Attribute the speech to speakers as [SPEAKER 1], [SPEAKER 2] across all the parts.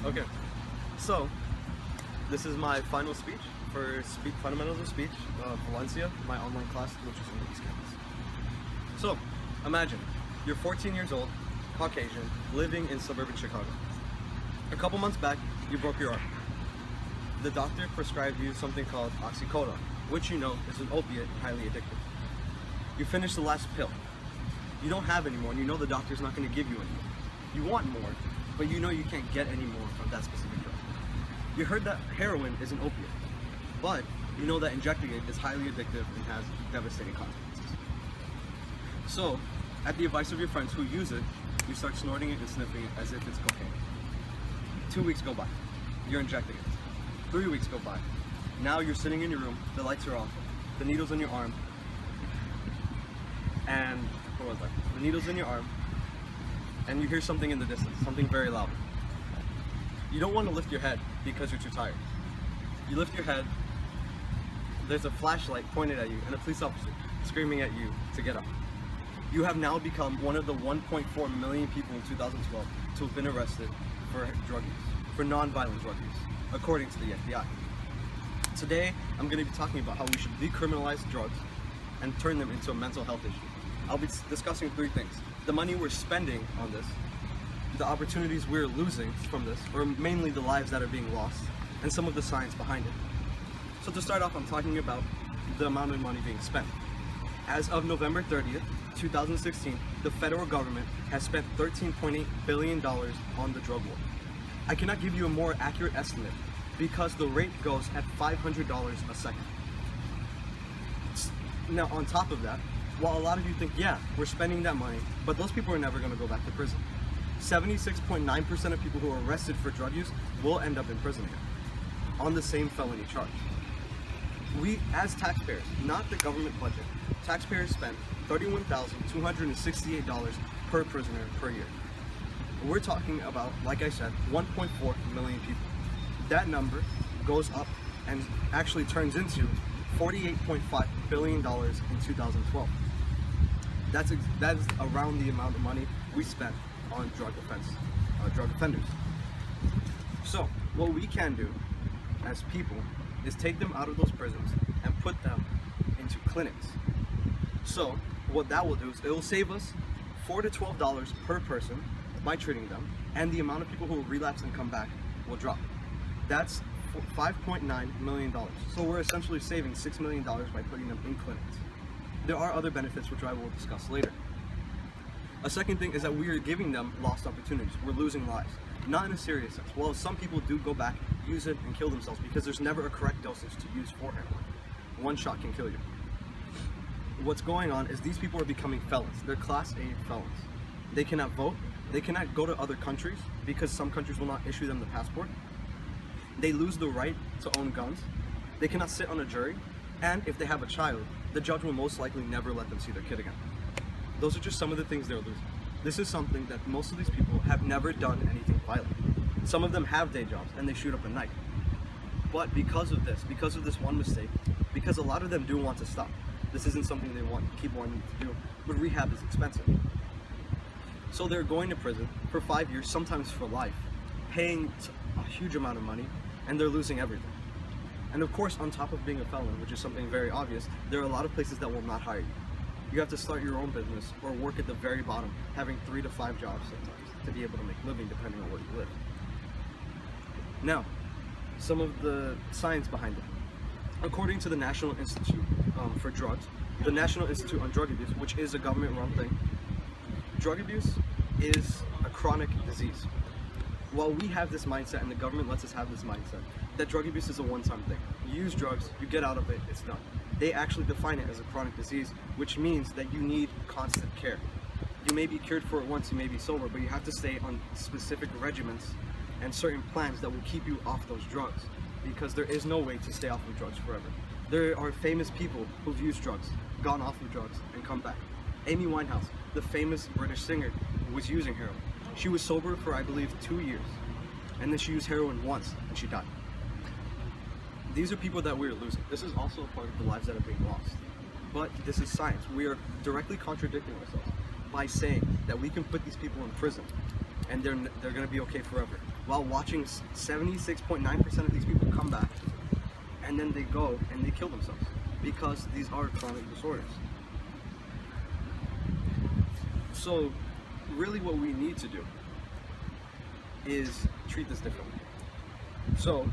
[SPEAKER 1] Okay, so this is my final speech for Fundamentals of Speech, Valencia, my online class, which is in East Campus. So, imagine you're 14 years old, Caucasian, living in suburban Chicago. A couple months back, you broke your arm. The doctor prescribed you something called oxycodone, which you know is an opiate and highly addictive. You finish the last pill. You don't have any more, and you know the doctor's not going to give you any more. You want more, but you know you can't get any more from that specific drug. You heard that heroin is an opiate, but you know that injecting it is highly addictive and has devastating consequences. So, at the advice of your friends who use it, you start snorting it and sniffing it as if it's cocaine. 2 weeks go by. You're injecting it. 3 weeks go by. Now you're sitting in your room, the lights are off, the needle's in your arm, and what was that? The needle's in your arm, and you hear something in the distance, something very loud. You don't want to lift your head because you're too tired. You lift your head, there's a flashlight pointed at you and a police officer screaming at you to get up. You have now become one of the 1.4 million people in 2012 to have been arrested for drug use, for non-violent drug use, according to the FBI. Today, I'm going to be talking about how we should decriminalize drugs and turn them into a mental health issue. I'll be discussing three things: the money we're spending on this, the opportunities we're losing from this, or mainly the lives that are being lost, and some of the science behind it. So to start off, I'm talking about the amount of money being spent. As of November 30th, 2016, the federal government has spent $13.8 billion on the drug war. I cannot give you a more accurate estimate because the rate goes at $500 a second. Now, on top of that, while a lot of you think, yeah, we're spending that money, but those people are never going to go back to prison. 76.9% of people who are arrested for drug use will end up in prison again on the same felony charge. We, as taxpayers, not the government budget, taxpayers spend $31,268 per prisoner per year. We're talking about, like I said, 1.4 million people. That number goes up and actually turns into $48.5 billion in 2012. That is around the amount of money we spent on drug offenders. So, what we can do as people is take them out of those prisons and put them into clinics. So, what that will do is it will save us $4 to $12 per person by treating them, and the amount of people who will relapse and come back will drop. That's $5.9 million. So we're essentially saving $6 million by putting them in clinics. There are other benefits which I will discuss later. A second thing is that we are giving them lost opportunities. We're losing lives. Not in a serious sense. Well, some people do go back, use it, and kill themselves because there's never a correct dosage to use for heroin. One shot can kill you. What's going on is these people are becoming felons. They're Class A felons. They cannot vote. They cannot go to other countries because some countries will not issue them the passport. They lose the right to own guns. They cannot sit on a jury. And if they have a child, the judge will most likely never let them see their kid again. Those are just some of the things they're losing. This is something that most of these people have never done anything violent. Some of them have day jobs and they shoot up at night. But because of this one mistake, because a lot of them do want to stop, this isn't something they keep wanting to do, but rehab is expensive. So they're going to prison for 5 years, sometimes for life, paying a huge amount of money, and they're losing everything. And of course, on top of being a felon, which is something very obvious, there are a lot of places that will not hire you. You have to start your own business or work at the very bottom, having 3 to 5 jobs sometimes to be able to make a living depending on where you live. Now, some of the science behind it. According to the National Institute for Drugs, the National Institute on Drug Abuse, which is a government-run thing, drug abuse is a chronic disease. While we have this mindset and the government lets us have this mindset that drug abuse is a one-time thing. You use drugs, you get out of it, it's done. They actually define it as a chronic disease, which means that you need constant care. You may be cured for it once, you may be sober, but you have to stay on specific regimens and certain plans that will keep you off those drugs, because there is no way to stay off of drugs forever. There are famous people who've used drugs, gone off of drugs, and come back. Amy Winehouse, the famous British singer, was using heroin. She was sober for, I believe, 2 years, and then she used heroin once, and she died. These are people that we're losing. This is also a part of the lives that are being lost. But this is science. We are directly contradicting ourselves by saying that we can put these people in prison, and they're going to be okay forever. while watching 76.9% of these people come back, and then they go and they kill themselves because these are chronic disorders. So really what we need to do is treat this differently. So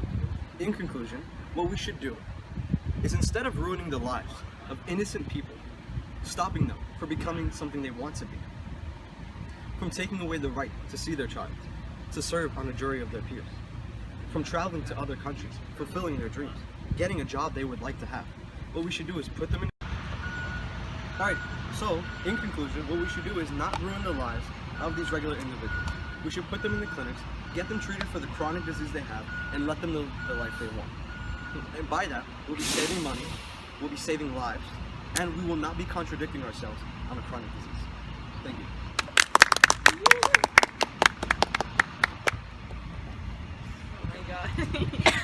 [SPEAKER 1] in conclusion, what we should do is, instead of ruining the lives of innocent people, stopping them from becoming something they want to be, from taking away the right to see their child, to serve on a jury of their peers, from traveling to other countries, fulfilling their dreams, getting a job they would like to have, what we should do is put them in. Alright, so in conclusion, what we should do is not ruin the lives of these regular individuals. We should put them in the clinics, get them treated for the chronic disease they have, and let them live the life they want. And by that, we'll be saving money, we'll be saving lives, and we will not be contradicting ourselves on a chronic disease. Thank you.
[SPEAKER 2] Oh my god.